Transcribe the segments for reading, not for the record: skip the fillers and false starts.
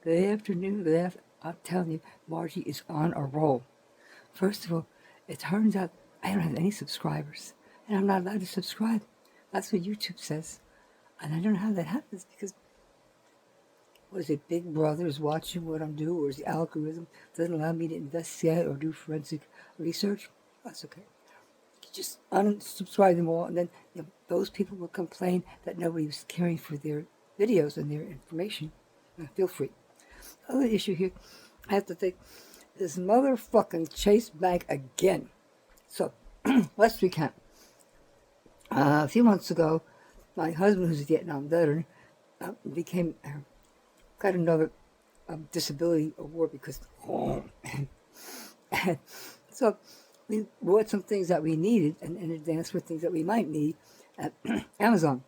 Good afternoon. I'm telling you, Margie is on a roll. First of all, it turns out I don't have any subscribers, and I'm not allowed to subscribe. That's what YouTube says. And I don't know how that happens because, what is it, Big Brother is watching what I'm doing, or is the algorithm doesn't allow me to investigate or do forensic research? That's okay. You just unsubscribe them all, and then those people will complain that nobody was caring for their videos and their information. Feel free. Other issue here, I have to think, this motherfucking Chase Bank again. So, let's recap. A few months ago, my husband, who's a Vietnam veteran, got another disability award because, so we bought some things that we needed and in advance for things that we might need at Amazon.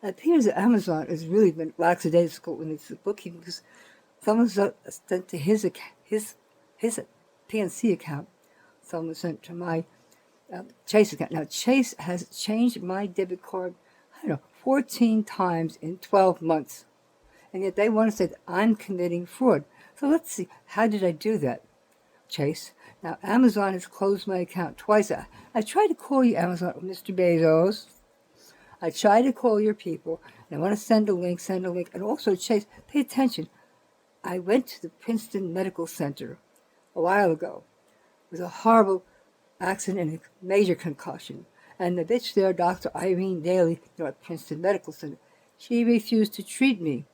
It appears that Amazon has really been lackadaisical when it's bookkeeping because someone sent to his PNC account, someone sent to my Chase account. Now, Chase has changed my debit card, 14 times in 12 months. And yet they want to say that I'm committing fraud. So let's see, how did I do that, Chase? Now, Amazon has closed my account twice. I tried to call you, Amazon, Mr. Bezos. I tried to call your people, and I want to send a link. And also, Chase, pay attention. I went to the Princeton Medical Center a while ago with a horrible accident and a major concussion. And the bitch there, Dr. Irene Daly, at Princeton Medical Center, she refused to treat me.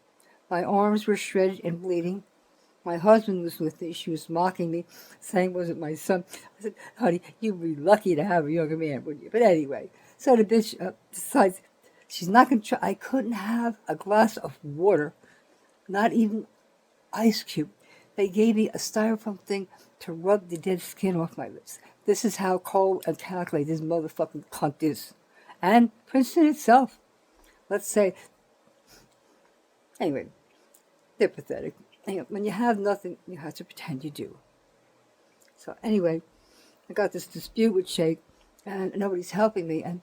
My arms were shredded and bleeding. My husband was with me. She was mocking me, saying, was it my son? I said, honey, you'd be lucky to have a younger man, wouldn't you? But anyway, so the bitch decides she's not going to try. I couldn't have a glass of water, not even ice cube. They gave me a styrofoam thing to rub the dead skin off my lips. This is how cold and calculated this motherfucking cunt is. And Princeton itself, let's say, anyway, they're pathetic. When you have nothing, you have to pretend you do. So anyway, I got this dispute with Shake, and nobody's helping me. And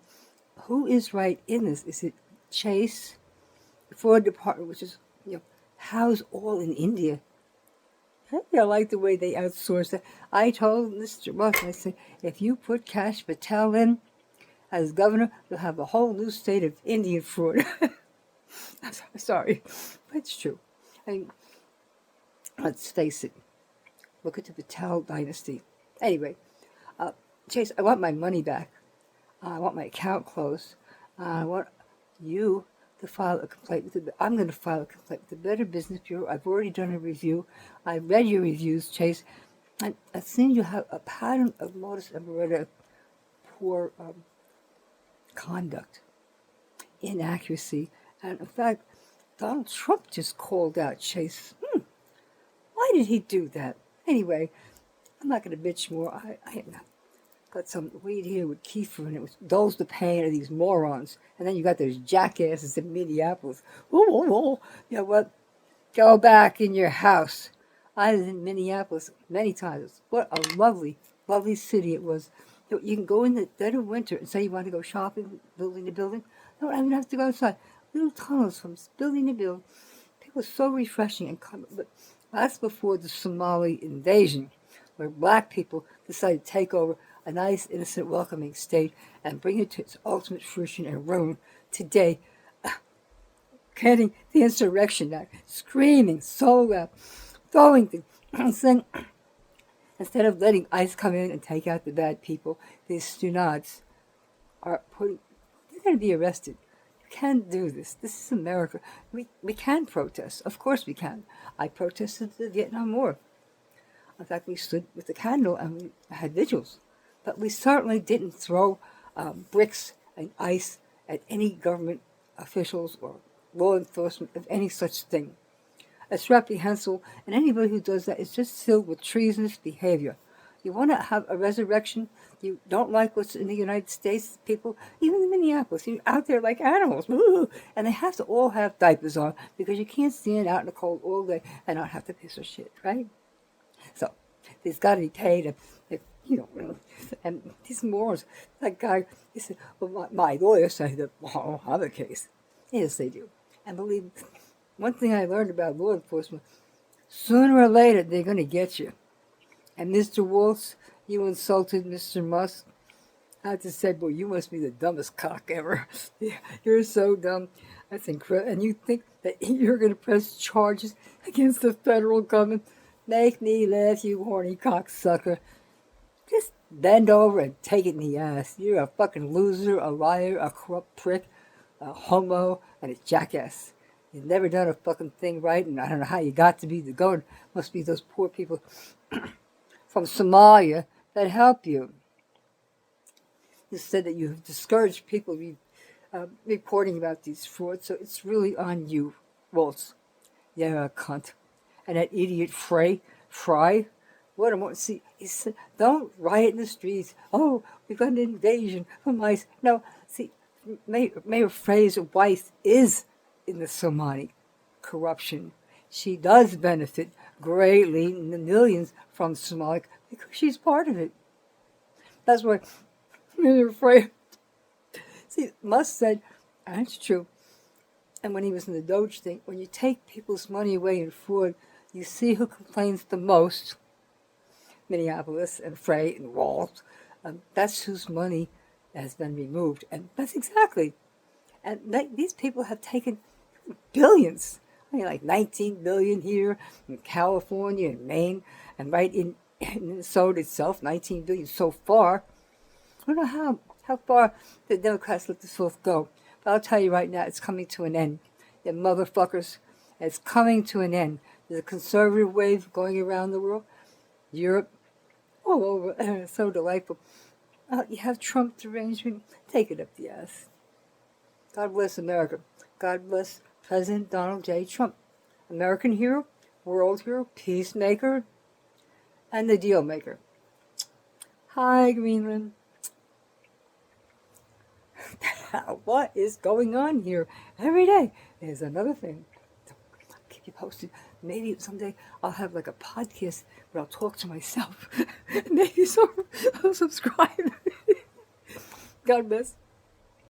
who is right in this? Is it Chase, the fraud department, which is housed all in India? I like the way they outsource that. I told Mr. Musk, I said, if you put Kash Patel in as governor, you'll have a whole new state of Indian fraud. I'm sorry, but it's true. I mean, let's face it. Look at the Patel dynasty. Anyway, Chase, I want my money back. I want my account closed. I want you to file a complaint with I'm going to file a complaint with the Better Business Bureau. I've already done a review. I read your reviews, Chase. And I've seen you have a pattern of modus operandi, poor conduct, inaccuracy. And in fact, Donald Trump just called out Chase. Why did he do that? Anyway, I'm not going to bitch more. I got some weed here with kefir, and it dulls the pain of these morons. And then you got those jackasses in Minneapolis. You know what? Go back in your house. I was in Minneapolis many times. What a lovely, lovely city it was. You can go in the dead of winter and say you want to go shopping, building to building. You don't even have to go outside. Little tunnels from building to building. It was so refreshing and calm. But that's before the Somali invasion, where black people decided to take over a nice, innocent, welcoming state and bring it to its ultimate fruition and ruin. Today, getting the insurrection act, screaming so loud, throwing things, saying, instead of letting ICE come in and take out the bad people, these stunads they're going to be arrested. You can't do this. This is America. We can protest. Of course we can. I protested the Vietnam War. In fact, we stood with the candle and we had vigils. But we certainly didn't throw bricks and ice at any government officials or law enforcement of any such thing. It's reprehensible, and anybody who does that is just filled with treasonous behavior. You want to have a resurrection? You don't like what's in the United States? People, even in Minneapolis, you're out there like animals. Woo! And they have to all have diapers on because you can't stand out in the cold all day and not have to piss or shit, right? So, there's got to be paid. And these morons, that guy, he said, well, my lawyer said that I don't have a case. Yes, they do. And believe me, one thing I learned about law enforcement, sooner or later they're going to get you. And Mr. Waltz, you insulted Mr. Musk. I have to say, boy, you must be the dumbest cock ever. You're so dumb. That's incredible. And you think that you're going to press charges against the federal government? Make me laugh, you horny cocksucker. Just bend over and take it in the ass. You're a fucking loser, a liar, a corrupt prick, a homo, and a jackass. You've never done a fucking thing right, and I don't know how you got to be the governor. Must be those poor people from Somalia that help you. You said that you have discouraged people reporting about these frauds, so it's really on you, Waltz. You're a cunt. And that idiot Fry, what I want to see, he said, don't riot in the streets. Oh, we've got an invasion from ICE. No, see, Mayor Frey's wife is in the Somali corruption. She does benefit greatly in the millions from Somalia because she's part of it. That's why Mayor Frey. See, Musk said, and it's true, and when he was in the Doge thing, when you take people's money away in fraud, you see who complains the most. Minneapolis and Frey and Walt. That's whose money has been removed. And that's exactly. And these people have taken billions. I mean, like 19 billion here in California and Maine, and right in Minnesota itself, 19 billion so far. I don't know how far the Democrats let this wolf go. But I'll tell you right now, it's coming to an end. You motherfuckers, it's coming to an end. There's a conservative wave going around the world. Europe, all over, and it's so delightful. You have Trump derangement, take it up the ass. God bless America. God bless President Donald J. Trump. American hero, world hero, peacemaker, and the deal maker. Hi, Greenland. What is going on here? Every day there's another thing. I'll keep you posted. Maybe someday I'll have like a podcast where I'll talk to myself. Maybe so I'll subscribe. God bless.